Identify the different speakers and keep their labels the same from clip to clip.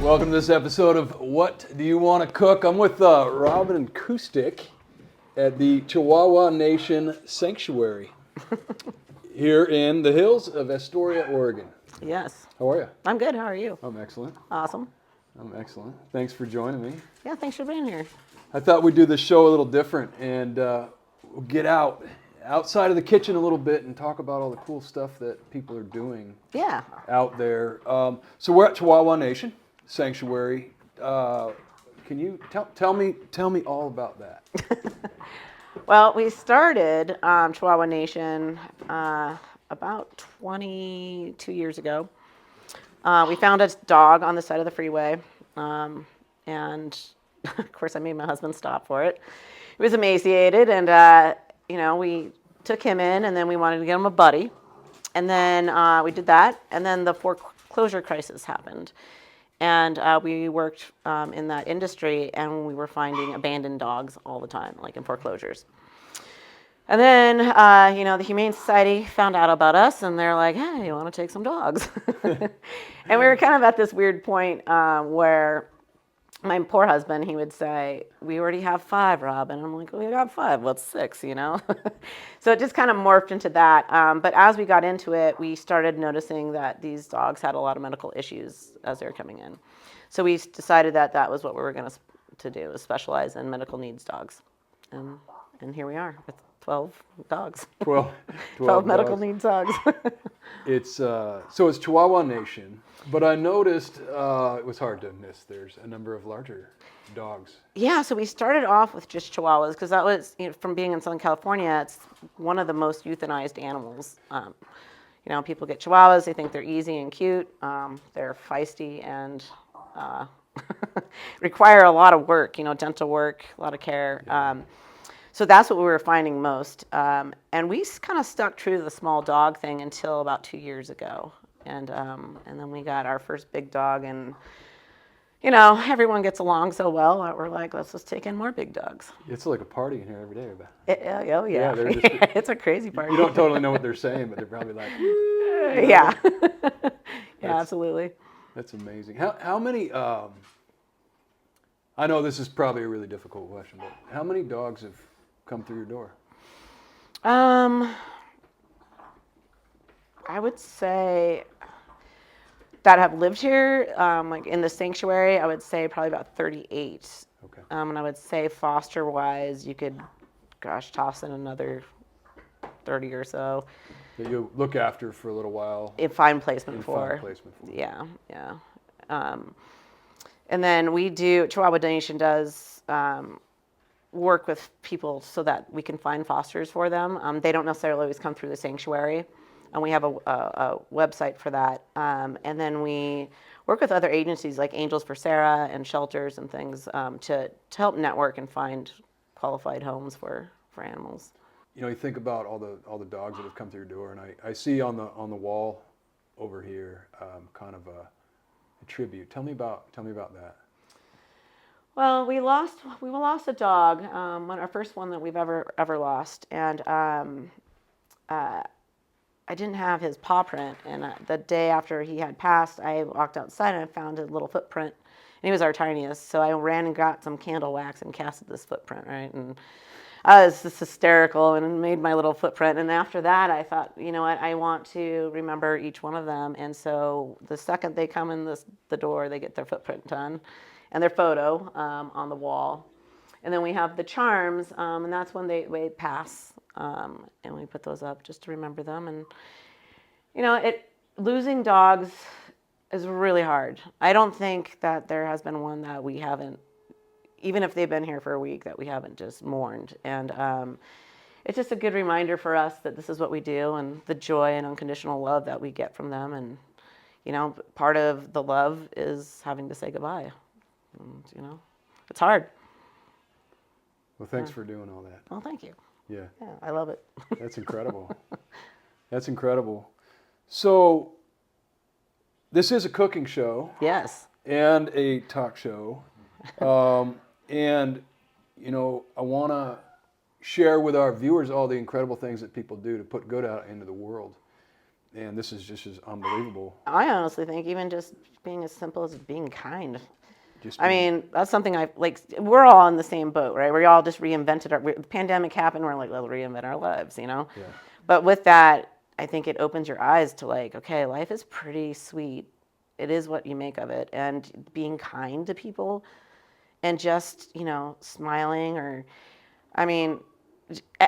Speaker 1: Welcome to this episode of What Do You Want to Cook? I'm with Robyn Koustik at the Chihuahua Nation Sanctuary here in the hills of Astoria, Oregon.
Speaker 2: Yes.
Speaker 1: How are you?
Speaker 2: I'm good. How are you?
Speaker 1: I'm excellent.
Speaker 2: Awesome.
Speaker 1: I'm excellent. Thanks for joining me.
Speaker 2: Yeah, thanks for being here.
Speaker 1: I thought we'd do this show a little different and we'll get outside of the kitchen a little bit and talk about all the cool stuff that people are doing out there. So we're at Chihuahua Nation Sanctuary. Can you tell me all about that?
Speaker 2: Well, we started Chihuahua Nation about 22 years ago. We found a dog on the side of the freeway, and of course I made my husband stop for it. He was emaciated, and we took him in, and then we wanted to get him a buddy, and then we did that, and then the foreclosure crisis happened. And we worked in that industry, and we were finding abandoned dogs all the time, like in foreclosures. And then, the Humane Society found out about us, and they're like, hey, you want to take some dogs? And we were kind of at this weird point where my poor husband, he would say, we already have 5, Rob. And I'm like, we got 5. What's 6, So it just kind of morphed into that. But as we got into it, we started noticing that these dogs had a lot of medical issues as they were coming in. So we decided that that was what we were going to do, is specialize in medical needs dogs. And here we are with 12 dogs. 12 medical needs dogs.
Speaker 1: So it's Chihuahua Nation, but I noticed it was hard to miss. There's a number of larger dogs.
Speaker 2: Yeah, so we started off with just Chihuahuas because that was, from being in Southern California, it's one of the most euthanized animals. People get Chihuahuas, they think they're easy and cute. They're feisty and require a lot of work, dental work, a lot of care. Yeah. So that's what we were finding most. And we kind of stuck true to the small dog thing until about 2 years ago. And then we got our first big dog, and, everyone gets along so well that we're like, let's just take in more big dogs.
Speaker 1: It's like a party in here every day.
Speaker 2: Oh, yeah. It's a crazy party.
Speaker 1: You don't totally know what they're saying, but they're probably like,
Speaker 2: yeah. Yeah, absolutely.
Speaker 1: That's amazing. How many, I know this is probably a really difficult question, but how many dogs have come through your door?
Speaker 2: I would say that have lived here, like in the sanctuary, I would say probably about 38.
Speaker 1: Okay.
Speaker 2: And I would say foster-wise, you could, toss in another 30 or so.
Speaker 1: That you look after for a little while.
Speaker 2: Find placement for. Yeah. And then Chihuahua Nation does work with people so that we can find fosters for them. They don't necessarily always come through the sanctuary, and we have a website for that. And then we work with other agencies like Angels for Sarah and shelters and things to help network and find qualified homes for animals.
Speaker 1: You think about all the dogs that have come through your door, and I see on the wall over here kind of a tribute. Tell me about that.
Speaker 2: Well, we lost a dog, our first one that we've ever lost, and I didn't have his paw print. And the day after he had passed, I walked outside and I found a little footprint, and he was our tiniest. So I ran and got some candle wax and casted this footprint, right? And I was just hysterical and made my little footprint. And after that, I thought, you know what, I want to remember each one of them. And so the second they come in the door, they get their footprint done and their photo on the wall. And then we have the charms, and that's when they pass. And we put those up just to remember them. And, losing dogs is really hard. I don't think that there has been one that we haven't, even if they've been here for a week, that we haven't just mourned. And it's just a good reminder for us that this is what we do, and the joy and unconditional love that we get from them. And, part of the love is having to say goodbye. And, it's hard.
Speaker 1: Well, thanks for doing all that.
Speaker 2: Well, thank you.
Speaker 1: Yeah,
Speaker 2: I love it.
Speaker 1: That's incredible. That's incredible. So, this is a cooking show.
Speaker 2: Yes.
Speaker 1: And a talk show. And, I want to share with our viewers all the incredible things that people do to put good out into the world. and this is just as unbelievable.
Speaker 2: I honestly think even just being as simple as being kind. I mean, that's something we're all in the same boat, right? We all just reinvented the pandemic happened, we're like, let's reinvent our lives, Yeah. But with that, I think it opens your eyes to okay, life is pretty sweet. It is what you make of it. And being kind to people and just, smiling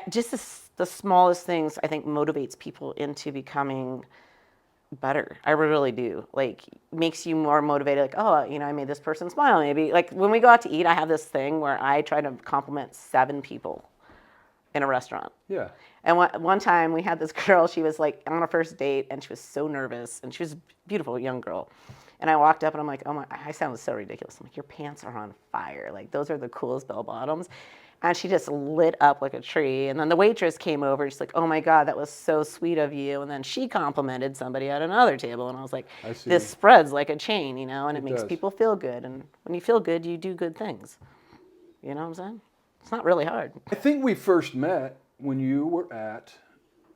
Speaker 2: just the smallest things I think motivates people into becoming better. I really do. Makes you more motivated. I made this person smile. Maybe when we go out to eat, I have this thing where I try to compliment 7 people in a restaurant.
Speaker 1: Yeah.
Speaker 2: And one time we had this girl, she was on a first date and she was so nervous and she was a beautiful young girl. And I walked up and I'm like, oh my, I sounded so ridiculous. I'm like, your pants are on fire. Those are the coolest bell bottoms. And she just lit up like a tree. And then the waitress came over. She's like, oh my God, that was so sweet of you. And then she complimented somebody at another table. And I was like, this spreads like a chain, and it makes people feel good. And when you feel good, you do good things. You know what I'm saying? It's not really hard.
Speaker 1: I think we first met when you were at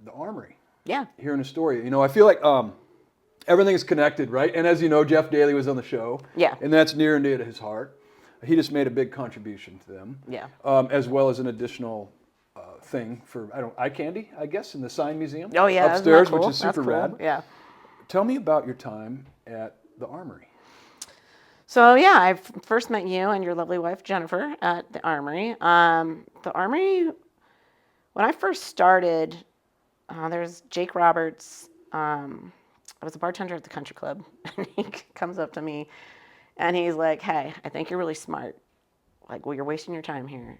Speaker 1: the Armory.
Speaker 2: Yeah.
Speaker 1: Here in Astoria. I feel like everything is connected, right? And as you know, Jeff Daly was on the show.
Speaker 2: Yeah.
Speaker 1: And that's near and dear to his heart. He just made a big contribution to them.
Speaker 2: Yeah.
Speaker 1: As well as an additional thing for eye candy, I guess, in the Sign Museum.
Speaker 2: Oh yeah,
Speaker 1: upstairs,
Speaker 2: cool?
Speaker 1: Which is super rad.
Speaker 2: Yeah.
Speaker 1: Tell me about your time at the Armory.
Speaker 2: So yeah, I first met you and your lovely wife Jennifer at the Armory. The Armory, when I first started, there's Jake Roberts. I was a bartender at the country club, and he comes up to me, and he's like, "Hey, I think you're really smart. You're wasting your time here.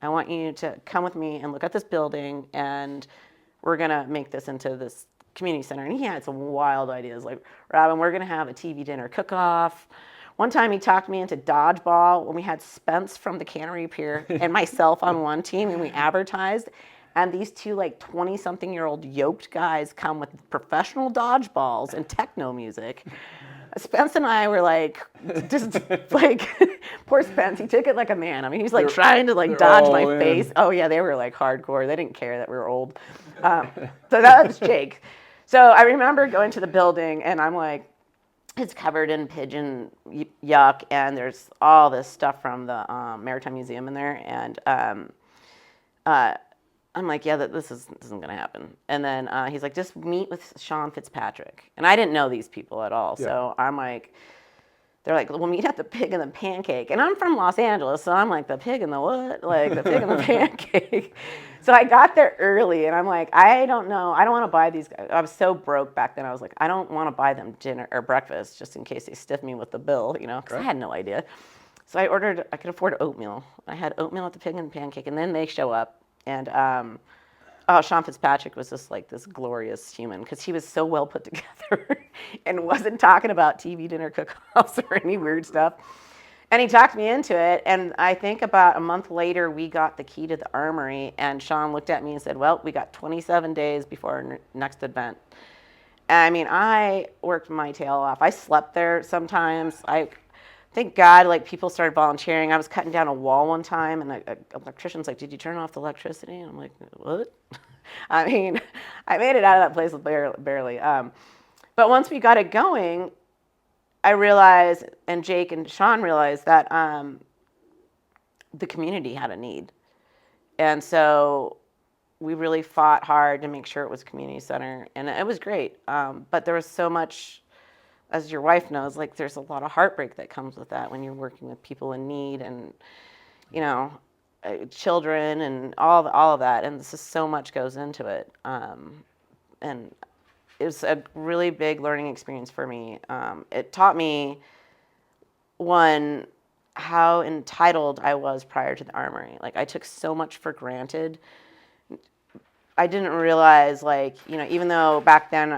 Speaker 2: I want you to come with me and look at this building, and we're gonna make this into this community center." And he had some wild ideas, like, "Robyn, we're gonna have a TV dinner cook-off." One time he talked me into dodgeball when we had Spence from the Cannery Pier and myself on one team, and we advertised. And these 2 20-something-year-old yoked guys come with professional dodgeballs and techno music. Spence and I were poor Spence. He took it like a man. I mean, he's trying to dodge my face. Oh yeah, they were hardcore. They didn't care that we were old. So that was Jake. So I remember going to the building, and I'm like, it's covered in pigeon yuck, and there's all this stuff from the Maritime Museum in there, and I'm like, yeah, this isn't going to happen. And then he's like, just meet with Sean Fitzpatrick. And I didn't know these people at all. Yeah. So I'm like, they're like, we'll meet at the Pig and the Pancake. And I'm from Los Angeles, so I'm like, the pig and the what? The pig and the pancake. So I got there early, and I'm like, I don't know. I don't want to buy these guys. I was so broke back then. I was like, I don't want to buy them dinner or breakfast just in case they stiff me with the bill, because I had no idea. So I could afford oatmeal. I had oatmeal at the Pig and the Pancake, and then they show up. And Sean Fitzpatrick was just this glorious human because he was so well put together and wasn't talking about TV dinner cook-offs or any weird stuff. And he talked me into it. And I think about a month later, we got the key to the Armory. And Sean looked at me and said, well, we got 27 days before our next event. And I mean, I worked my tail off. I slept there sometimes. Thank God, people started volunteering. I was cutting down a wall one time, and an electrician's like, did you turn off the electricity? And I'm like, what? I mean, I made it out of that place barely. But once we got it going, I realized, and Jake and Sean realized, that the community had a need. And so we really fought hard to make sure it was a community center, and it was great. But there was so much, as your wife knows, there's a lot of heartbreak that comes with that when you're working with people in need and, children and all of that. And just so much goes into it. And it was a really big learning experience for me. It taught me, one, how entitled I was prior to the Armory. I took so much for granted. I didn't realize, even though back then,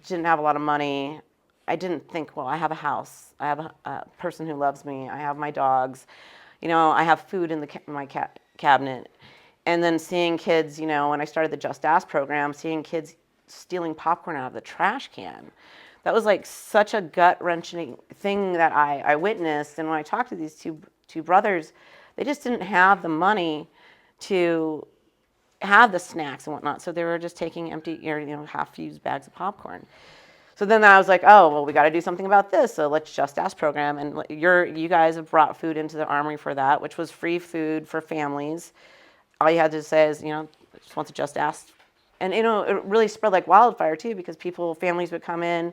Speaker 2: didn't have a lot of money, I didn't think, well, I have a house, I have a person who loves me, I have my dogs, I have food in my cabinet. And then seeing kids, when I started the Just Ask program, seeing kids stealing popcorn out of the trash can, that was such a gut-wrenching thing that I witnessed. And when I talked to these two brothers, they just didn't have the money to have the snacks and whatnot. So they were just taking empty, half-used bags of popcorn. So then I was like, oh, well, we got to do something about this. So let's Just Ask program. And you guys have brought food into the Armory for that, which was free food for families. All you had to say is, just want to Just Ask. And, it really spread like wildfire, too, because families would come in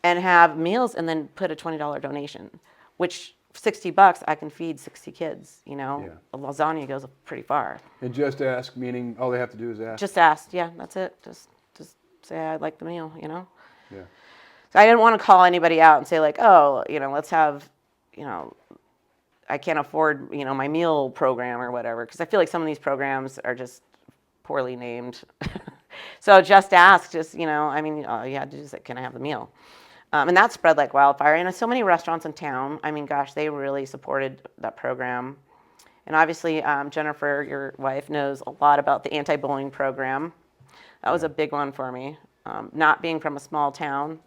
Speaker 2: and have meals and then put a $20 donation, which $60, I can feed 60 kids, A lasagna goes pretty far.
Speaker 1: And Just Ask, meaning all they have to do is ask?
Speaker 2: Just ask, yeah, that's it. Just say I'd like the meal,
Speaker 1: Yeah.
Speaker 2: So I didn't want to call anybody out and say like, oh, let's have, I can't afford, my meal program or whatever, because I feel like some of these programs are just poorly named. So Just Ask, all you had to do is like, can I have the meal? And that spread like wildfire. And so many restaurants in town, gosh, they really supported that program. And obviously, Jennifer, your wife, knows a lot about the anti-bullying program. That was a big one for me. Not being from a small town,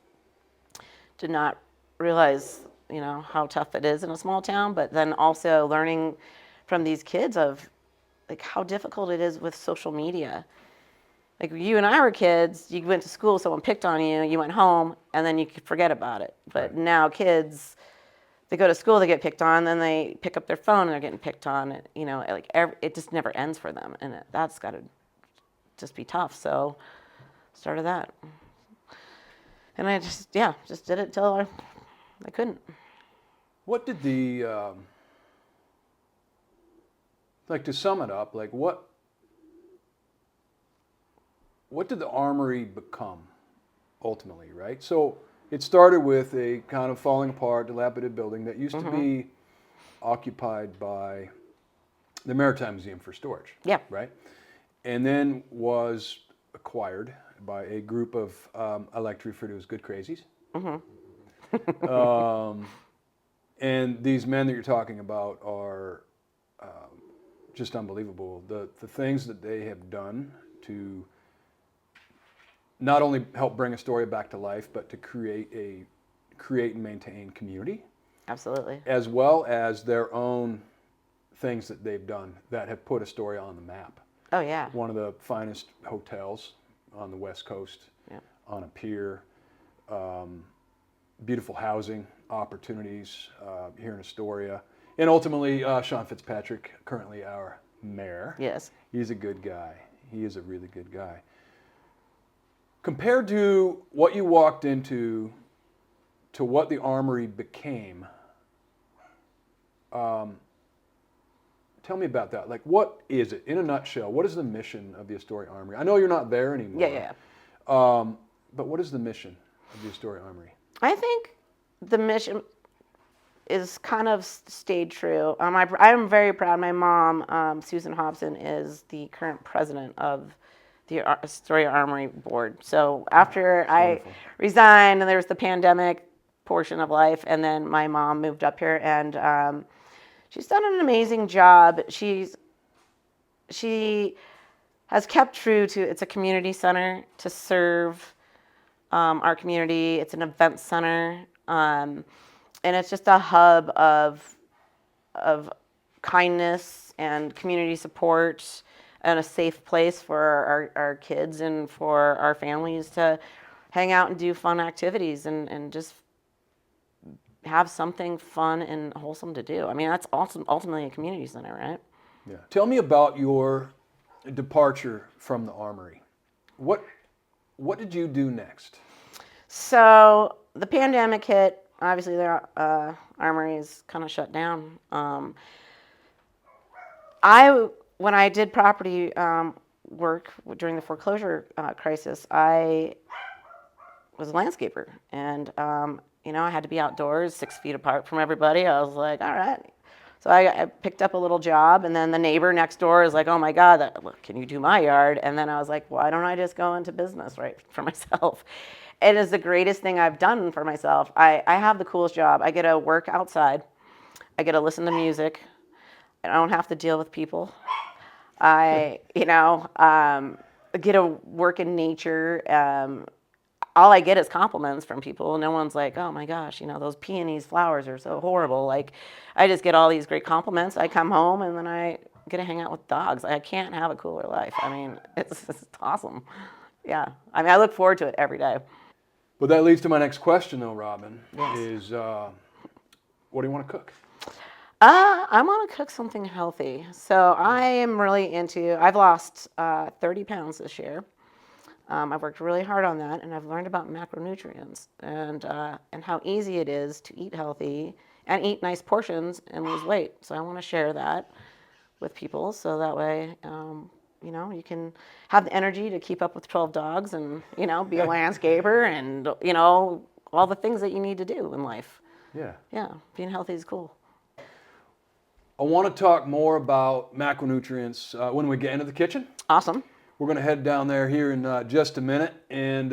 Speaker 2: did not realize, how tough it is in a small town, but then also learning from these kids of like how difficult it is with social media. Like you and I were kids, you went to school, someone picked on you, you went home, and then you could forget about it. But now kids, they go to school, they get picked on, then they pick up their phone and they're getting picked on. It just never ends for them, and that's got to just be tough. So started that. And I just did it till I couldn't.
Speaker 1: What did to sum it up, like what did the Armory become ultimately, right? So it started with a kind of falling apart, dilapidated building that used to be occupied by the Maritime Museum for storage.
Speaker 2: Yeah.
Speaker 1: Right? And then was acquired by a group of, I like to refer to as good crazies. And these men that you're talking about are just unbelievable. The things that they have done to not only help bring a story back to life, but to create and maintain community.
Speaker 2: Absolutely.
Speaker 1: As well as their own things that they've done that have put a story on the map.
Speaker 2: Oh, yeah.
Speaker 1: One of the finest hotels on the West Coast, on a pier, beautiful housing opportunities here in Astoria. And ultimately, Sean Fitzpatrick, currently our mayor.
Speaker 2: Yes.
Speaker 1: He's a good guy. He is a really good guy. Compared to what you walked into to what the Armory became, tell me about that. Like, what is it, in a nutshell? What is the mission of the Astoria Armory? I know you're not there anymore.
Speaker 2: Yeah.
Speaker 1: But what is the mission of the Astoria Armory?
Speaker 2: I think the mission is kind of stayed true. I'm very proud. My mom, Susan Hobson, is the current president of the Astoria Armory Board. So after I resigned and there was the pandemic portion of life, and then my mom moved up here, and she's done an amazing job. She has kept true to, it's a community center to serve our community. It's an event center, and it's just a hub of kindness and community support, and a safe place for our kids and for our families to hang out and do fun activities and just have something fun and wholesome to do. I mean, that's awesome, ultimately a community center, right?
Speaker 1: Yeah. Tell me about your departure from the Armory. What did you do next?
Speaker 2: So the pandemic hit. Obviously, the Armory is kind of shut down. When I did property work during the foreclosure crisis, I was a landscaper, and I had to be outdoors, 6 feet apart from everybody. I was like, all right. So I picked up a little job, and then the neighbor next door is like, oh my God, can you do my yard? And then I was like, why don't I just go into business right for myself? It is the greatest thing I've done for myself. I have the coolest job. I get to work outside. I get to listen to music. I don't have to deal with people. I get to work in nature. All I get is compliments from people. No one's like, oh my gosh, those peonies flowers are so horrible. Like, I just get all these great compliments. I come home and then I get to hang out with dogs. I can't have a cooler life. I mean, it's awesome. Yeah. I mean, I look forward to it every day.
Speaker 1: But that leads to my next question, though, Robyn, is what do you want to cook?
Speaker 2: I want to cook something healthy. So I am really I've lost 30 pounds this year. I've worked really hard on that, and I've learned about macronutrients and how easy it is to eat healthy and eat nice portions and lose weight. So I want to share that with people, so that way, you can have the energy to keep up with 12 dogs and, be a landscaper and, all the things that you need to do in life.
Speaker 1: Yeah.
Speaker 2: Yeah, being healthy is cool.
Speaker 1: I want to talk more about macronutrients when we get into the kitchen.
Speaker 2: Awesome.
Speaker 1: We're going to head down there here in just a minute, and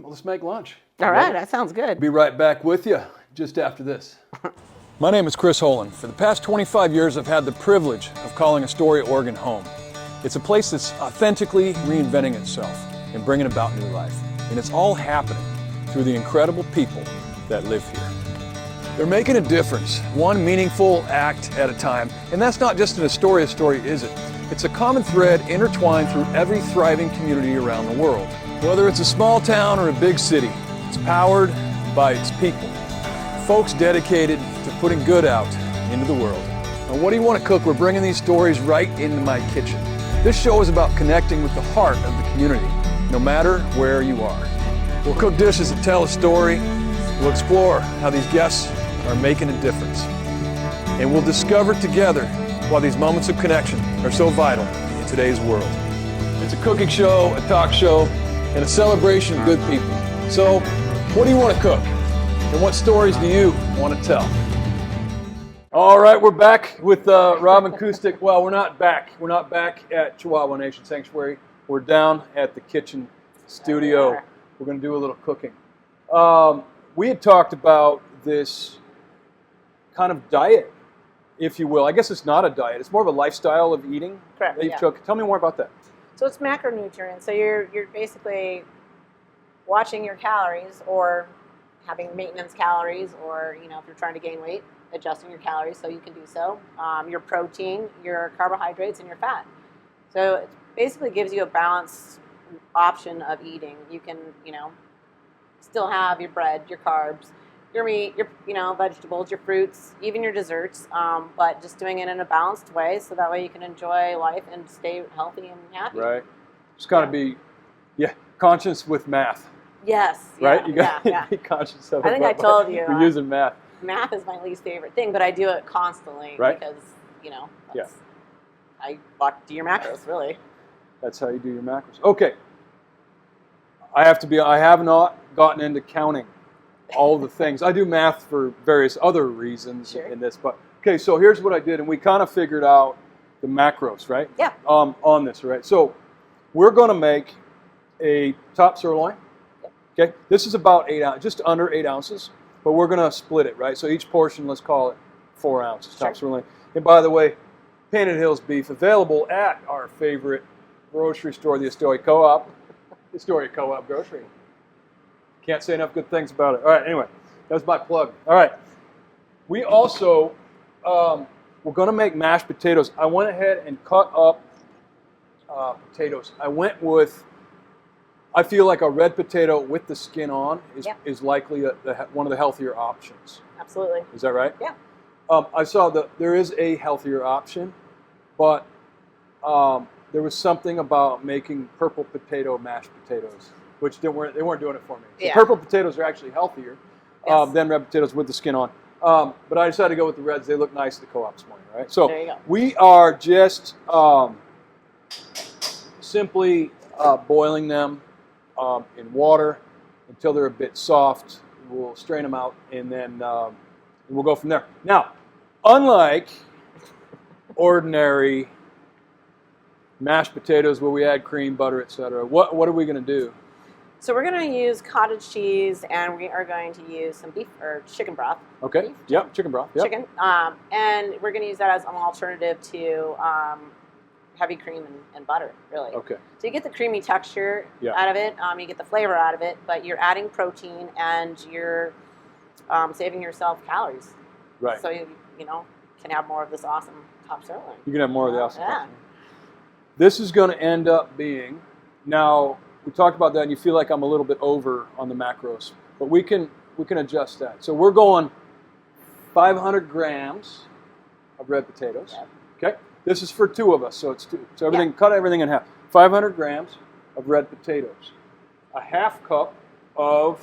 Speaker 1: let's make lunch.
Speaker 2: All right, that sounds good.
Speaker 1: Be right back with you just after this. My name is Chris Holen. For the past 25 years, I've had the privilege of calling Astoria, Oregon home. It's a place that's authentically reinventing itself and bringing about new life. And it's all happening through the incredible people that live here. They're making a difference, one meaningful act at a time. And that's not just an Astoria story, is it? It's a common thread intertwined through every thriving community around the world. Whether it's a small town or a big city, it's powered by its people. Folks dedicated to putting good out into the world. Now, what do you want to cook? We're bringing these stories right into my kitchen. This show is about connecting with the heart of the community, no matter where you are. We'll cook dishes that tell a story. We'll explore how these guests are making a difference. And we'll discover together why these moments of connection are so vital in today's world. It's a cooking show, a talk show, and a celebration of good people. So, what do you want to cook? And what stories do you want to tell? All right, we're back with Robyn Koustik. Well, we're not back. We're not back at Chihuahua Nation Sanctuary. We're down at the kitchen studio. We're going to do a little cooking. We had talked about this kind of diet, if you will. I guess it's not a diet. It's more of a lifestyle of eating.
Speaker 3: Correct.
Speaker 1: That you've took. Tell me more about that.
Speaker 3: So it's macronutrients. So you're basically watching your calories, or having maintenance calories, or if you're trying to gain weight, adjusting your calories so you can do so. Your protein, your carbohydrates, and your fat. So it basically gives you a balanced option of eating. You can still have your bread, your carbs, your meat, your vegetables, your fruits, even your desserts, but just doing it in a balanced way, so that way you can enjoy life and stay healthy and happy.
Speaker 1: Right. It's got to be, conscious with math.
Speaker 3: Yes.
Speaker 1: Right? You got to be conscious of it.
Speaker 3: I think I told you.
Speaker 1: We're using math.
Speaker 3: Math is my least favorite thing, but I do it constantly because, I do your macros, really.
Speaker 1: That's how you do your macros. Okay. I have not gotten into counting all the things. I do math for various other reasons in this, but okay, so here's what I did, and we kind of figured out the macros, right?
Speaker 3: Yeah.
Speaker 1: On this, right? So we're going to make a top sirloin. Okay, this is about 8 ounces, just under 8 ounces, but we're going to split it, right? So each portion, let's call it 4 ounces, top sirloin. And by the way, Painted Hills beef available at our favorite grocery store, the Astoria Co-op. Astoria Co-op grocery. Can't say enough good things about it. All right, anyway, that was my plug. All right, we also, we're going to make mashed potatoes. I went ahead and cut up potatoes. I feel like a red potato with the skin on is likely one of the healthier options.
Speaker 3: Absolutely.
Speaker 1: Is that right?
Speaker 3: Yeah.
Speaker 1: I saw that there is a healthier option, but there was something about making purple potato mashed potatoes, which they weren't doing it for me. So purple potatoes are actually healthier than red potatoes with the skin on. But I decided to go with the reds. They look nice at the co-op this morning, right? So
Speaker 3: there you go.
Speaker 1: We are just simply boiling them in water until they're a bit soft. We'll strain them out, and then we'll go from there. Now, unlike ordinary mashed potatoes where we add cream, butter, etc., what are we going to do?
Speaker 3: So we're going to use cottage cheese, and we are going to use some beef or chicken broth.
Speaker 1: Okay.
Speaker 3: Beef?
Speaker 1: Yep. Chicken broth. Yep.
Speaker 3: Chicken. And we're going to use that as an alternative to heavy cream and butter, really.
Speaker 1: Okay.
Speaker 3: So you get the creamy texture out of it. You get the flavor out of it, but you're adding protein and you're saving yourself calories.
Speaker 1: Right.
Speaker 3: So you can have more of this awesome top sirloin.
Speaker 1: You can have more of the awesome top
Speaker 3: Yeah.
Speaker 1: sirloin. This is going to end up being, now we talked about that and you feel like I'm a little bit over on the macros, but we can adjust that. So we're going 500 grams of red potatoes.
Speaker 3: Yep.
Speaker 1: Okay, this is for 2 of us, so it's 2. So everything, cut everything in half. 500 grams of red potatoes, a half cup of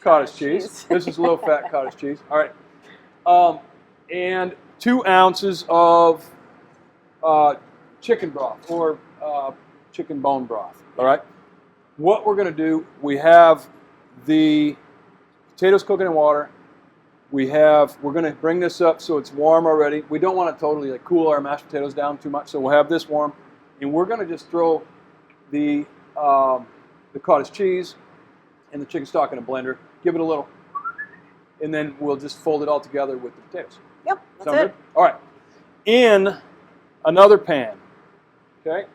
Speaker 1: cottage cheese. This is low-fat cottage cheese. All right, and 2 ounces of chicken broth or chicken bone broth. All right. What we're going to do, we have the potatoes cooking in water. We're going to bring this up so it's warm already. We don't want to totally like cool our mashed potatoes down too much, so we'll have this warm, and we're going to just throw the cottage cheese and the chicken stock in a blender. Give it a little, and then we'll just fold it all together with the potatoes.
Speaker 3: Yep, that's
Speaker 1: Sound
Speaker 3: it.
Speaker 1: good? All right. In another pan, okay,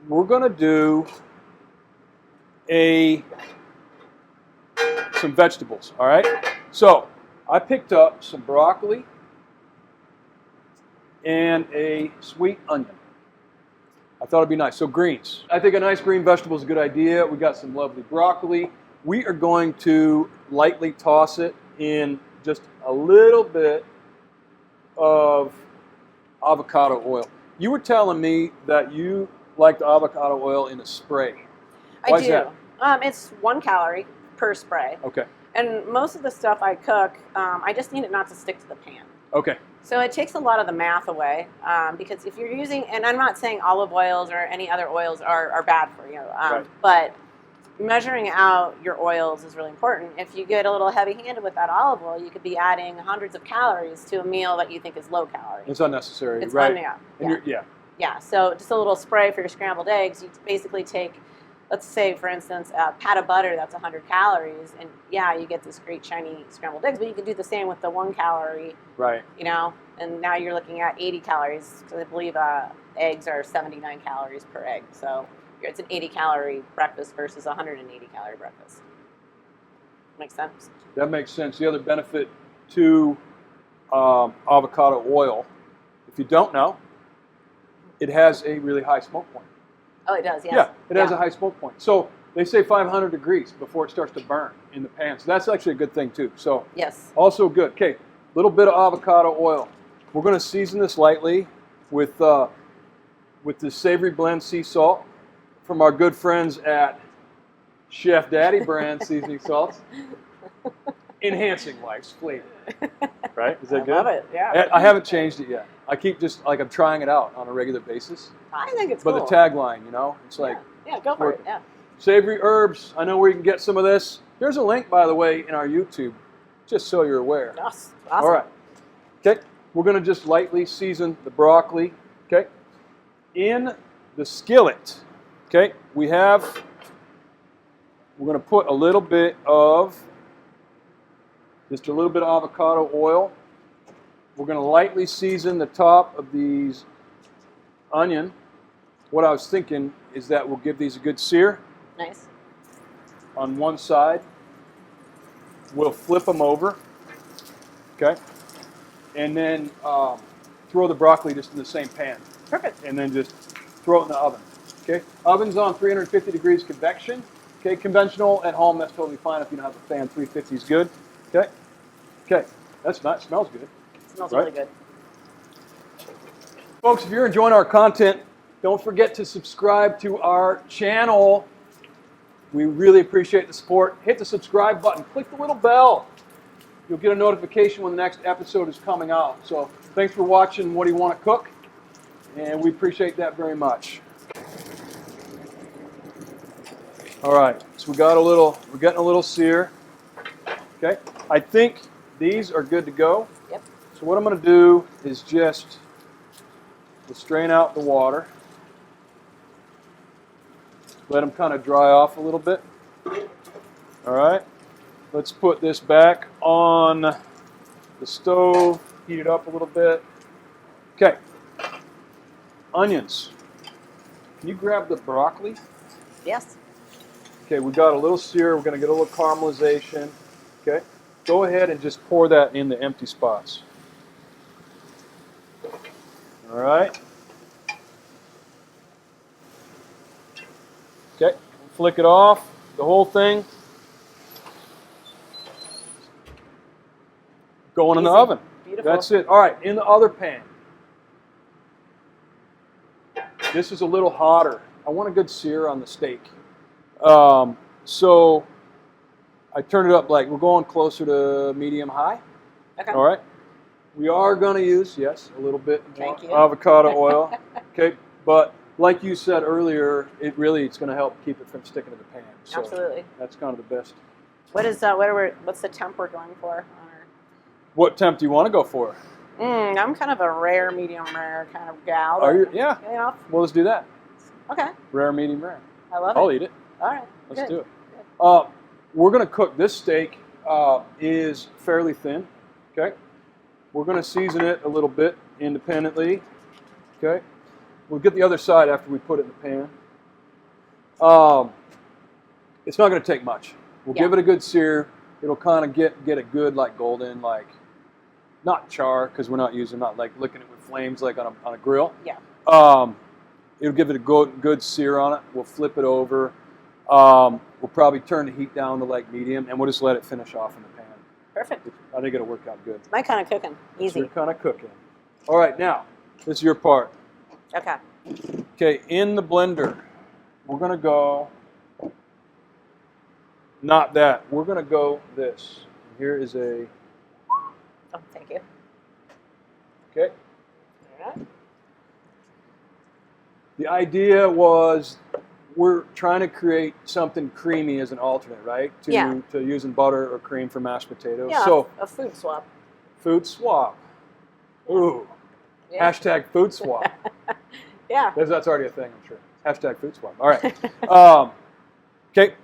Speaker 1: we're going to do some vegetables, all right? So I picked up some broccoli and a sweet onion. I thought it'd be nice. So greens. I think a nice green vegetable is a good idea. We got some lovely broccoli. We are going to lightly toss it in just a little bit of avocado oil. You were telling me that you like the avocado oil in a spray. Why
Speaker 3: I do.
Speaker 1: Is that?
Speaker 3: It's 1 calorie per spray.
Speaker 1: Okay.
Speaker 3: And most of the stuff I cook, I just need it not to stick to the pan.
Speaker 1: Okay.
Speaker 3: So it takes a lot of the math away, because if you're using, and I'm not saying olive oils or any other oils are bad for you,
Speaker 1: Right.
Speaker 3: but measuring out your oils is really important. If you get a little heavy-handed with that olive oil, you could be adding hundreds of calories to a meal that you think is low calorie.
Speaker 1: It's unnecessary,
Speaker 3: It's
Speaker 1: right?
Speaker 3: Yeah, so just a little spray for your scrambled eggs. You basically take, let's say, for instance, a pat of butter that's 100 calories, and yeah, you get this great shiny scrambled eggs, but you can do the same with the 1 calorie,
Speaker 1: Right.
Speaker 3: you know, and now you're looking at 80 calories, because I believe eggs are 79 calories per egg. So it's an 80-calorie breakfast versus a 180-calorie breakfast. Makes sense?
Speaker 1: That makes sense. The other benefit to avocado oil, if you don't know, it has a really high smoke point.
Speaker 3: Oh, it does, yes.
Speaker 1: Yeah, it has a high smoke point. So they say 500 degrees before it starts to burn in the pan. So that's actually a good thing too. So
Speaker 3: yes,
Speaker 1: also good. Okay, a little bit of avocado oil. We're going to season this lightly with the savory blend sea salt from our good friends at Chef Daddy brand seasoning salts, enhancing life's flavor. Right? Is that good?
Speaker 3: I love it. Yeah.
Speaker 1: I haven't changed it yet. I keep just like I'm trying it out on a regular basis.
Speaker 3: I think it's
Speaker 1: But
Speaker 3: cool.
Speaker 1: the tagline, you know, it's like
Speaker 3: yeah, go for it. Yeah.
Speaker 1: savory herbs. I know where you can get some of this. There's a link, by the way, in our YouTube, just so you're aware.
Speaker 3: Awesome.
Speaker 1: All right. Okay. We're going to just lightly season the broccoli. Okay. In the skillet, okay, we're going to put just a little bit of avocado oil. We're going to lightly season the top of these onion. What I was thinking is that we'll give these a good sear.
Speaker 3: Nice.
Speaker 1: On one side. We'll flip them over. Okay. And then throw the broccoli just in the same pan.
Speaker 3: Perfect.
Speaker 1: And then just throw it in the oven. Okay. Oven's on 350 degrees convection. Okay. Conventional at home, that's totally fine. If you don't have a fan, 350 is good. Okay. Okay. That's nice. Smells good.
Speaker 3: Smells
Speaker 1: Right?
Speaker 3: really good.
Speaker 1: Folks, if you're enjoying our content, don't forget to subscribe to our channel. We really appreciate the support. Hit the subscribe button. Click the little bell. You'll get a notification when the next episode is coming out. So thanks for watching What Do You Want to Cook? And we appreciate that very much. All right, so we're getting a little sear. Okay, I think these are good to go.
Speaker 3: Yep.
Speaker 1: So what I'm going to do is just strain out the water. Let them kind of dry off a little bit. All right. Let's put this back on the stove, heat it up a little bit. Okay. Onions. Can you grab the broccoli?
Speaker 3: Yes.
Speaker 1: Okay, we got a little sear. We're going to get a little caramelization. Okay. go ahead and just pour that in the empty spots. All right. Okay, flick it off, the whole thing. Going in the oven.
Speaker 3: Beautiful.
Speaker 1: That's it. All right, in the other pan. This is a little hotter. I want a good sear on the steak. So I turn it up like we're going closer to medium high.
Speaker 3: Okay.
Speaker 1: All right. We are going to use, yes, a little bit more
Speaker 3: Thank you.
Speaker 1: avocado oil. Okay, but like you said earlier, it's going to help keep it from sticking to the pan. So
Speaker 3: Absolutely.
Speaker 1: that's kind of the best.
Speaker 3: What's the temp we're going for on our?
Speaker 1: What temp do you want to go for?
Speaker 3: I'm kind of a rare, medium rare kind of gal.
Speaker 1: Are you? Yeah.
Speaker 3: You know,
Speaker 1: Well, let's do that.
Speaker 3: okay.
Speaker 1: Rare, medium rare.
Speaker 3: I love it.
Speaker 1: I'll eat it.
Speaker 3: All right.
Speaker 1: Let's
Speaker 3: Good.
Speaker 1: do it. We're going to cook this steak. Is fairly thin. Okay. We're going to season it a little bit independently. Okay. We'll get the other side after we put it in the pan. It's not going to take much. We'll give it a good sear. It'll kind of get it good, like golden, like not char, because we're not like licking it with flames like on a grill.
Speaker 3: Yeah.
Speaker 1: It'll give it a good sear on it. We'll flip it over. We'll probably turn the heat down to like medium, and we'll just let it finish off in the pan.
Speaker 3: Perfect.
Speaker 1: I think it'll work out good.
Speaker 3: My kind of cooking. Easy.
Speaker 1: Your kind of cooking. All right, now this is your part.
Speaker 3: Okay.
Speaker 1: Okay, in the blender, we're gonna go. Not that. We're gonna go this. Here is a.
Speaker 3: Oh, thank you.
Speaker 1: Okay.
Speaker 3: All right.
Speaker 1: The idea was we're trying to create something creamy as an alternate, right? To using butter or cream for mashed potatoes.
Speaker 3: Yeah,
Speaker 1: so
Speaker 3: a food swap.
Speaker 1: food swap. Ooh.
Speaker 3: Yeah.
Speaker 1: Hashtag food swap.
Speaker 3: Yeah.
Speaker 1: That's already a thing, I'm sure. Hashtag food swap. All right. Okay.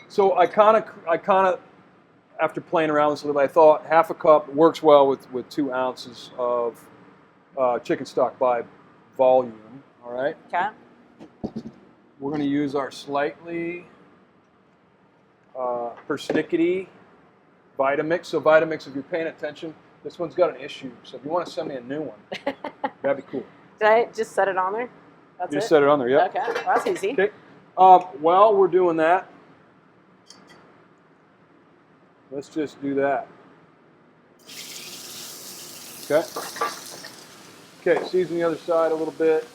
Speaker 1: So I kind of, after playing around with this a little bit, I thought half a cup works well with 2 ounces of chicken stock by volume. All right.
Speaker 3: Okay.
Speaker 1: We're going to use our slightly persnickety Vitamix. So Vitamix, if you're paying attention, this one's got an issue. So if you want to send me a new one, that'd be cool.
Speaker 3: Did I just set it on there? That's
Speaker 1: You just set it on there, yeah.
Speaker 3: Okay. Well, that's easy.
Speaker 1: Okay. While we're doing that, let's just do that. Okay. Okay, season the other side a little bit.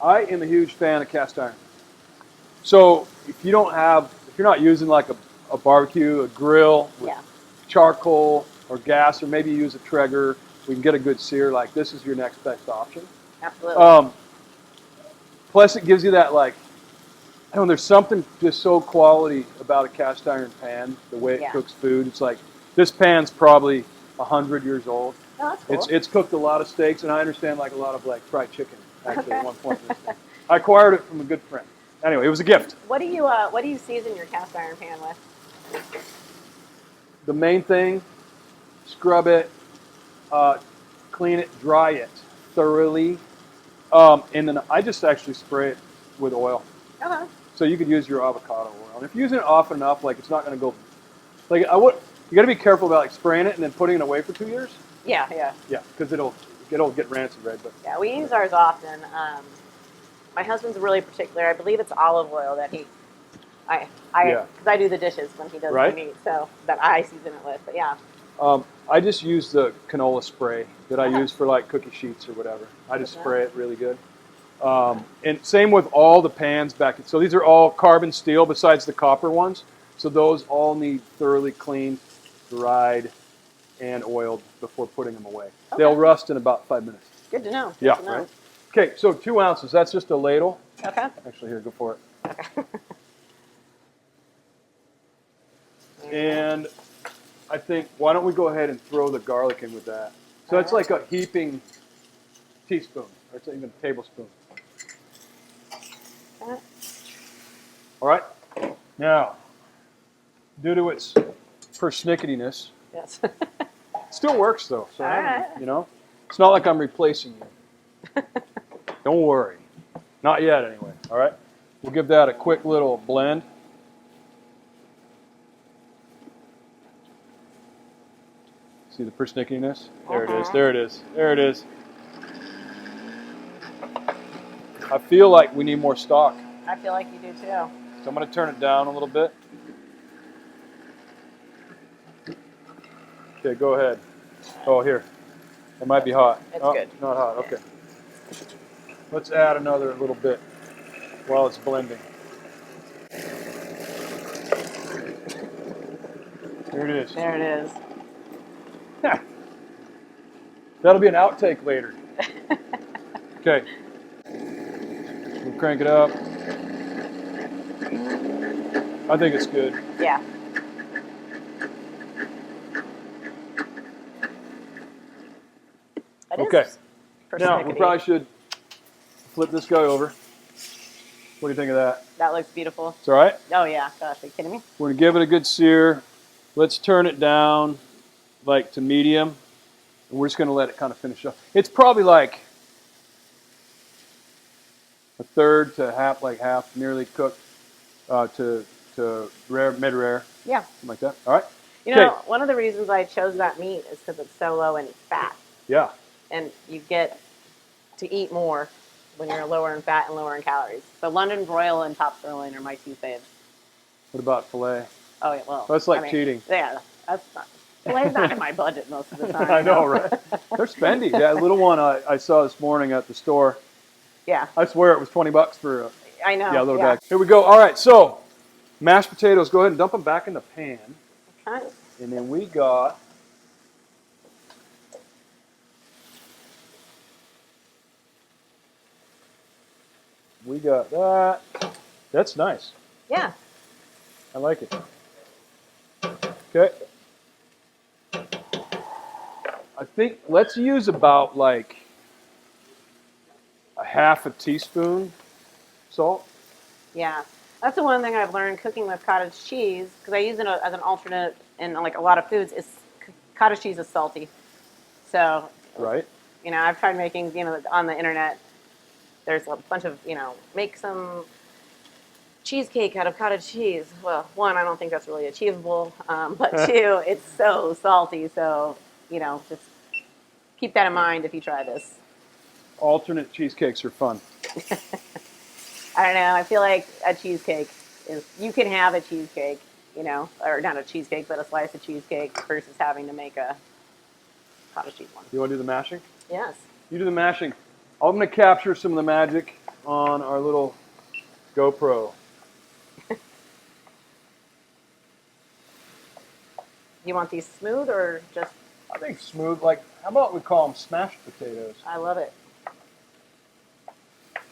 Speaker 1: I am a huge fan of cast iron. So if you're not using like a barbecue, a grill with charcoal or gas, or maybe you use a Traeger, we can get a good sear. Like this is your next best option.
Speaker 3: Absolutely.
Speaker 1: Plus it gives you that like, I don't know, there's something just so quality about a cast iron pan, the way it cooks food. It's like, this pan's probably 100 years old.
Speaker 3: Oh, that's cool.
Speaker 1: It's cooked a lot of steaks, and I understand like a lot of like fried chicken actually at one point. I acquired it from a good friend. Anyway, it was a gift.
Speaker 3: What do you season your cast iron pan with?
Speaker 1: The main thing, scrub it, clean it, dry it thoroughly, and then I just actually spray it with oil.
Speaker 3: Okay.
Speaker 1: So you could use your avocado oil. And if you're using it often enough, like it's not going to go. Like you got to be careful about like spraying it and then putting it away for 2 years.
Speaker 3: Yeah.
Speaker 1: Yeah, because it'll get rancid, right? But
Speaker 3: yeah, we use ours often. My husband's really particular. I believe it's olive oil that because I do the dishes when he does the meat, so that I season it with. But yeah.
Speaker 1: I just use the canola spray that I use for like cookie sheets or whatever. I just spray it really good. And same with all the pans back. So these are all carbon steel besides the copper ones. So those all need thoroughly cleaned, dried, and oiled before putting them away. Okay. They'll rust in about 5 minutes.
Speaker 3: Good to know.
Speaker 1: Good to know. Right? Okay, so 2 ounces. That's just a ladle.
Speaker 3: Okay.
Speaker 1: Actually, here, go for it.
Speaker 3: Okay.
Speaker 1: And I think, why don't we go ahead and throw the garlic in with that? So it's like a heaping teaspoon, or it's even a tablespoon.
Speaker 3: Okay.
Speaker 1: All right. Now, due to its persnicketiness,
Speaker 3: yes.
Speaker 1: still works though. So
Speaker 3: all right.
Speaker 1: It's not like I'm replacing you. Don't worry. Not yet, anyway. All right. We'll give that a quick little blend. See the persnickiness? There it is. There it is. There it is. I feel like we need more stock.
Speaker 3: I feel like you do too.
Speaker 1: So I'm going to turn it down a little bit. Okay, go ahead. Oh, here. It might be hot.
Speaker 3: It's
Speaker 1: oh,
Speaker 3: good.
Speaker 1: Not hot. Okay. Let's add another little bit while it's blending. There it is.
Speaker 3: There it is.
Speaker 1: That'll be an outtake later. Okay. We'll crank it up. I think it's good.
Speaker 3: Yeah.
Speaker 1: Okay. Now, we probably should flip this guy over. What do you think of that?
Speaker 3: That looks beautiful.
Speaker 1: It's all right?
Speaker 3: Oh, yeah. Gosh, are you kidding me?
Speaker 1: We're going to give it a good sear. Let's turn it down like to medium. And we're just going to let it kind of finish up. It's probably like a third to half, nearly cooked to rare, mid-rare.
Speaker 3: Yeah.
Speaker 1: Something like that. All right?
Speaker 3: You know, one of the reasons I chose that meat is because it's so low in fat.
Speaker 1: Yeah.
Speaker 3: And you get to eat more when you're lower in fat and lower in calories. So London broil and top sirloin are my two faves.
Speaker 1: What about filet?
Speaker 3: Oh, yeah, well.
Speaker 1: That's like cheating.
Speaker 3: Yeah, that's not. Filet's not in my budget most of the time.
Speaker 1: I know, right? They're spendy. Yeah, a little one I saw this morning at the store.
Speaker 3: Yeah.
Speaker 1: I swear it was $20 for a
Speaker 3: I know.
Speaker 1: little bag. Here we go. All right, so mashed potatoes. Go ahead and dump them back in the pan.
Speaker 3: Okay.
Speaker 1: And then we got that. That's nice.
Speaker 3: Yeah.
Speaker 1: I like it. Okay. I think let's use about like a half a teaspoon salt.
Speaker 3: Yeah. That's the one thing I've learned cooking with cottage cheese, because I use it as an alternate in like a lot of foods, is cottage cheese is salty. So,
Speaker 1: right.
Speaker 3: You know, I've tried making, on the internet, there's a bunch of, make some cheesecake out of cottage cheese. Well, one, I don't think that's really achievable. But two, it's so salty. So, just keep that in mind if you try this.
Speaker 1: Alternate cheesecakes are fun.
Speaker 3: I don't know. I feel like a cheesecake you can have a cheesecake, or not a cheesecake, but a slice of cheesecake versus having to make a cottage cheese one.
Speaker 1: You want to do the mashing?
Speaker 3: Yes.
Speaker 1: You do the mashing. I'm going to capture some of the magic on our little GoPro.
Speaker 3: You want these smooth or just?
Speaker 1: I think smooth. Like, how about we call them smashed potatoes?
Speaker 3: I love it.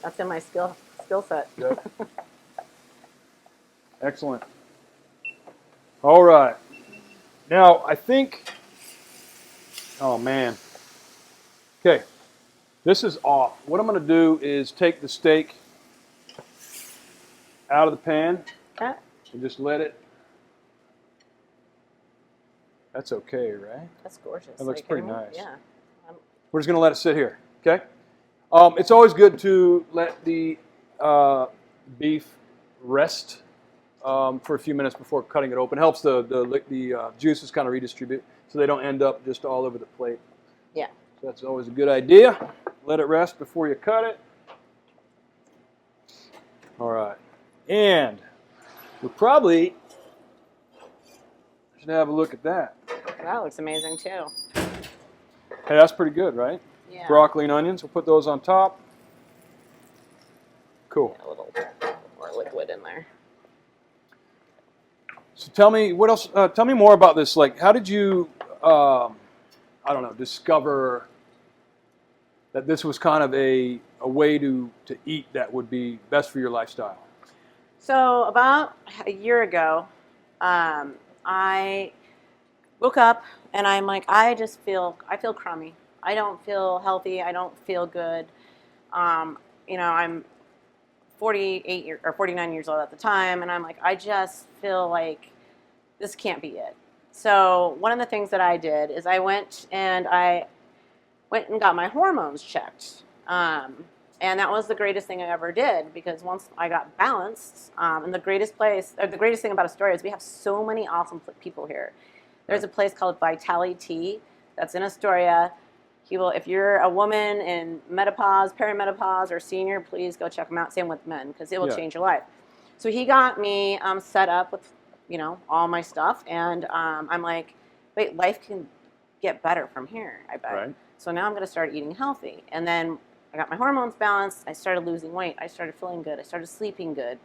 Speaker 3: That's in my skill set.
Speaker 1: Yep. Excellent. All right. Now, I think, oh man. Okay. This is off. What I'm going to do is take the steak out of the pan and just let it. That's okay, right?
Speaker 3: That's gorgeous.
Speaker 1: That looks pretty nice.
Speaker 3: Yeah.
Speaker 1: We're just going to let it sit here, okay? It's always good to let the beef rest for a few minutes before cutting it open. It helps the juices kind of redistribute so they don't end up just all over the plate.
Speaker 3: Yeah.
Speaker 1: So that's always a good idea. Let it rest before you cut it. All right. And we probably should have a look at that.
Speaker 3: That looks amazing too.
Speaker 1: Hey, that's pretty good, right?
Speaker 3: Yeah.
Speaker 1: Broccoli and onions. We'll put those on top. Cool.
Speaker 3: Yeah, a little more liquid in there.
Speaker 1: So tell me what else. Tell me more about this. Like, how did you, I don't know, discover that this was kind of a way to eat that would be best for your lifestyle?
Speaker 3: So about a year ago, I woke up and I'm like, I feel crummy. I don't feel healthy. I don't feel good. I'm 49 years old at the time, and I'm like, I just feel like this can't be it. So one of the things that I did is I went and got my hormones checked. And that was the greatest thing I ever did, because once I got balanced, and the greatest thing about Astoria is we have so many awesome people here. There's a place called Vitality Tea that's in Astoria. He will, if you're a woman in menopause, perimenopause, or senior, please go check him out. Same with men, because it will change your life. So he got me set up with, all my stuff, and I'm like, wait, life can get better from here, I bet.
Speaker 1: Right.
Speaker 3: So now I'm going to start eating healthy. And then I got my hormones balanced. I started losing weight. I started feeling good. I started sleeping good.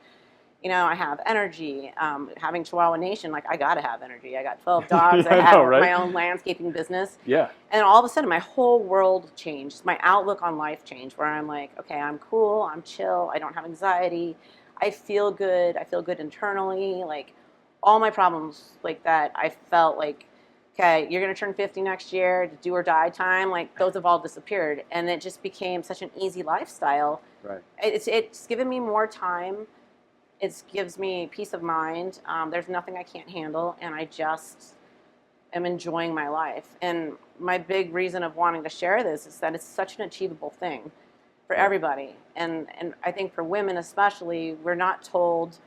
Speaker 3: I have energy. Having Chihuahua Nation, like, I got to have energy. I got 12 dogs. I have my own landscaping business.
Speaker 1: Yeah.
Speaker 3: And all of a sudden, my whole world changed. My outlook on life changed, where I'm like, okay, I'm cool. I'm chill. I don't have anxiety. I feel good. I feel good internally. Like, all my problems like that, I felt like, okay, you're going to turn 50 next year, do or die time. Like, those have all disappeared. And it just became such an easy lifestyle.
Speaker 1: Right.
Speaker 3: It's given me more time. It gives me peace of mind. There's nothing I can't handle, and I just am enjoying my life. And my big reason of wanting to share this is that it's such an achievable thing for everybody. And I think for women especially, we're not told,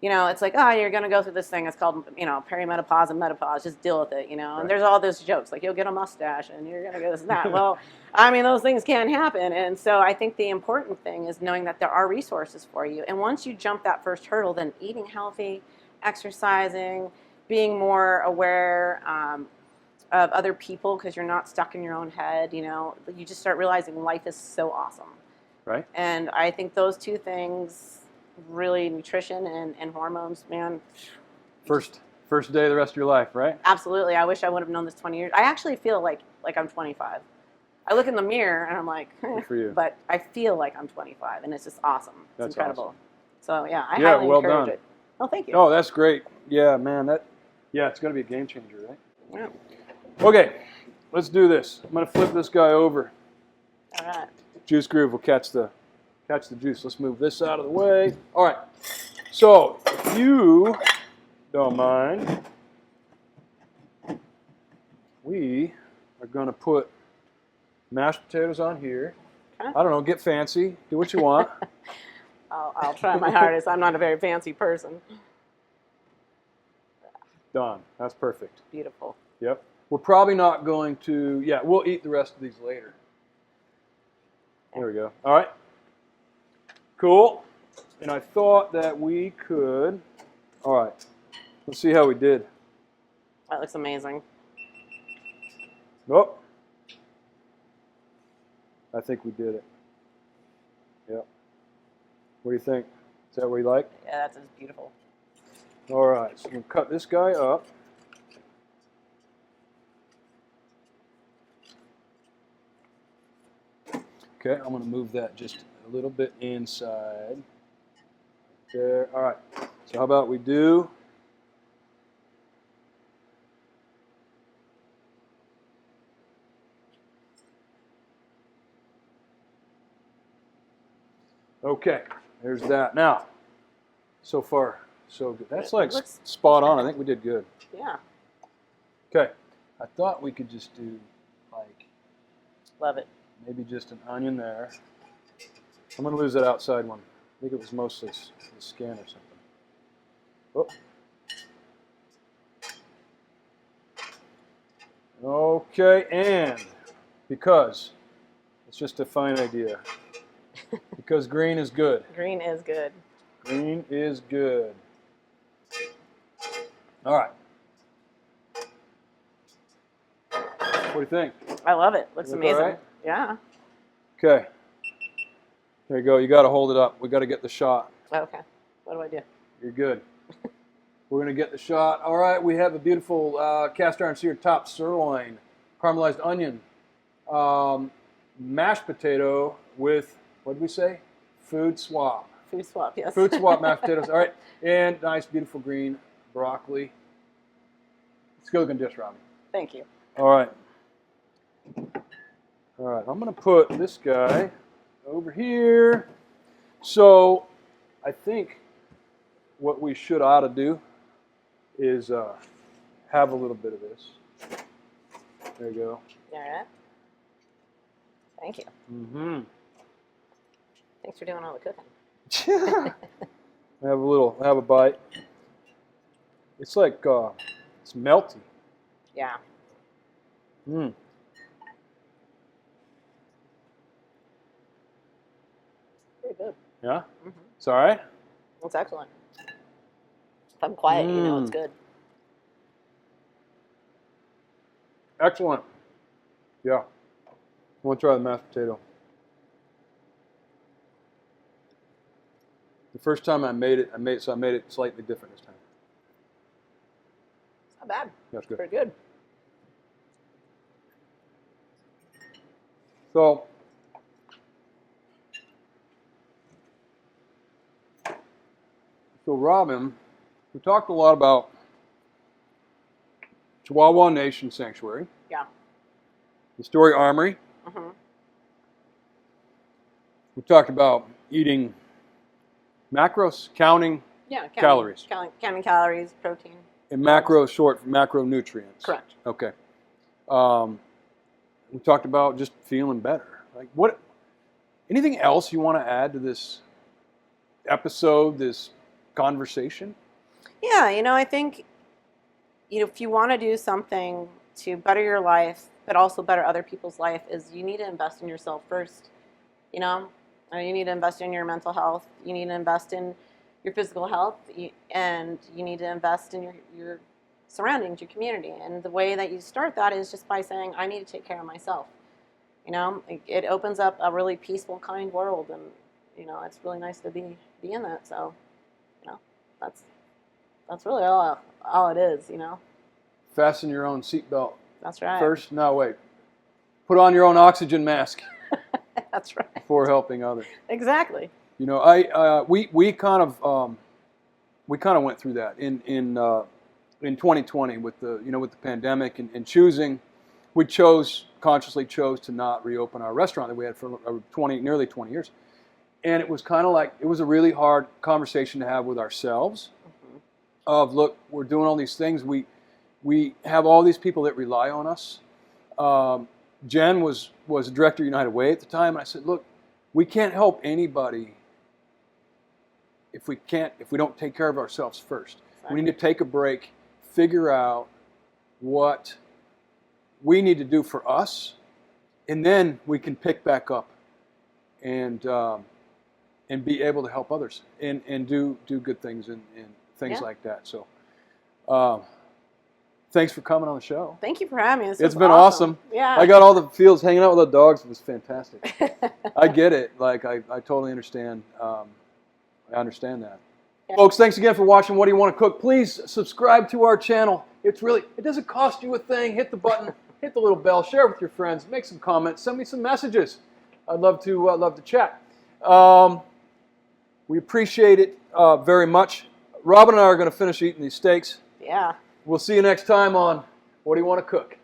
Speaker 3: it's like, oh, you're going to go through this thing. It's called, perimenopause and menopause. Just deal with it, And there's all those jokes, like, you'll get a mustache and you're going to get this and that. Well, those things can happen. And so I think the important thing is knowing that there are resources for you. And once you jump that first hurdle, then eating healthy, exercising, being more aware of other people, because you're not stuck in your own head, you just start realizing life is so awesome.
Speaker 1: Right.
Speaker 3: And I think those two things, really, nutrition and hormones, man.
Speaker 1: First day of the rest of your life, right?
Speaker 3: Absolutely. I wish I would have known this 20 years. I actually feel like I'm 25. I look in the mirror and I'm like,
Speaker 1: good for you.
Speaker 3: But I feel like I'm 25, and it's just awesome. It's incredible.
Speaker 1: Awesome.
Speaker 3: So yeah, I highly encourage it. Oh, thank you.
Speaker 1: Oh, that's great. Yeah, man, it's going to be a game changer, right?
Speaker 3: Yeah.
Speaker 1: Okay, let's do this. I'm going to flip this guy over.
Speaker 3: All right.
Speaker 1: Juice Groove will catch the juice. Let's move this out of the way. All right. So, if you don't mind, we are going to put mashed potatoes on here. Okay. I don't know, get fancy. Do what you want.
Speaker 3: I'll try my hardest. I'm not a very fancy person.
Speaker 1: Done. That's perfect.
Speaker 3: Beautiful.
Speaker 1: Yep. We're probably not going to, we'll eat the rest of these later. There we go. All right. Cool. And I thought that we could, all right, let's see how we did.
Speaker 3: That looks amazing.
Speaker 1: Oh, I think we did it. Yep. What do you think? Is that what you like?
Speaker 3: Yeah, that's just beautiful.
Speaker 1: All right, so we'll cut this guy up. Okay, I'm going to move that just a little bit inside. There. All right. So how about we do okay, there's that. Now, so far, so good. That's like spot on. I think we did good.
Speaker 3: Yeah.
Speaker 1: Okay. I thought we could just do like,
Speaker 3: love it.
Speaker 1: Maybe just an onion there. I'm going to lose that outside one. I think it was mostly the skin or something. Oh. Okay, and because it's just a fine idea. Because green is good.
Speaker 3: Green is good.
Speaker 1: Green is good. All right. What do you think?
Speaker 3: I love it. Looks amazing.
Speaker 1: All right?
Speaker 3: Yeah.
Speaker 1: Okay. There you go. You got to hold it up. We got to get the shot.
Speaker 3: Okay. What do I do?
Speaker 1: You're good. We're going to get the shot. All right. We have a beautiful cast iron seared top sirloin, caramelized onion, mashed potato with, what did we say? Food swap.
Speaker 3: Food swap, yes.
Speaker 1: Food swap mashed potatoes. All right. And nice, beautiful green broccoli. It's a good looking dish, Robyn.
Speaker 3: Thank you.
Speaker 1: All right. All right. I'm going to put this guy over here. So I think what we ought to do is have a little bit of this. There you go.
Speaker 3: All right. Thank you.
Speaker 1: Mm-hmm.
Speaker 3: Thanks for doing all the cooking.
Speaker 1: have a bite. It's like, it's melty.
Speaker 3: Yeah.
Speaker 1: Mm.
Speaker 3: Very good.
Speaker 1: Yeah?
Speaker 3: Mm-hmm.
Speaker 1: It's all right?
Speaker 3: It's excellent. If I'm quiet, you know it's good.
Speaker 1: Excellent. Yeah. I want to try the mashed potato. The first time I made it slightly different this time.
Speaker 3: It's not bad.
Speaker 1: That's good.
Speaker 3: Pretty good.
Speaker 1: So Robyn, we talked a lot about Chihuahua Nation Sanctuary.
Speaker 3: Yeah.
Speaker 1: The Story Armory.
Speaker 3: Mm-hmm.
Speaker 1: We talked about eating macros, counting calories.
Speaker 3: Counting calories, protein.
Speaker 1: And macro short for macronutrients.
Speaker 3: Correct.
Speaker 1: Okay. We talked about just feeling better. Like what? Anything else you want to add to this episode, this conversation?
Speaker 3: Yeah, I think if you want to do something to better your life, but also better other people's life, is you need to invest in yourself first. You need to invest in your mental health. You need to invest in your physical health, and you need to invest in your surroundings, your community. And the way that you start that is just by saying, I need to take care of myself. It opens up a really peaceful, kind world, and it's really nice to be in that. So, that's really all it is.
Speaker 1: Fasten your own seatbelt.
Speaker 3: That's right.
Speaker 1: First, no, wait. Put on your own oxygen mask.
Speaker 3: That's right.
Speaker 1: Before helping others.
Speaker 3: Exactly.
Speaker 1: We kind of went through that in 2020 with the pandemic and choosing. We consciously chose to not reopen our restaurant that we had for nearly 20 years, and it was kind of like it was a really hard conversation to have with ourselves. Mm-hmm. Of look, we're doing all these things. We have all these people that rely on us. Jen was director of United Way at the time, and I said, look, we can't help anybody if we don't take care of ourselves first. Exactly. We need to take a break, figure out what we need to do for us, and then we can pick back up and be able to help others and do good things and things like that. So thanks for coming on the show.
Speaker 3: Thank you for having me.
Speaker 1: It's been awesome.
Speaker 3: Yeah.
Speaker 1: I got all the feels hanging out with the dogs. It was fantastic. I get it. Like I totally understand. I understand that. Yeah. Folks, thanks again for watching What Do You Want to Cook? Please subscribe to our channel. It doesn't cost you a thing. Hit the button, hit the little bell, share with your friends, make some comments, send me some messages. I'd love to chat. We appreciate it very much. Robyn and I are going to finish eating these steaks.
Speaker 3: Yeah.
Speaker 1: We'll see you next time on What Do You Want to Cook?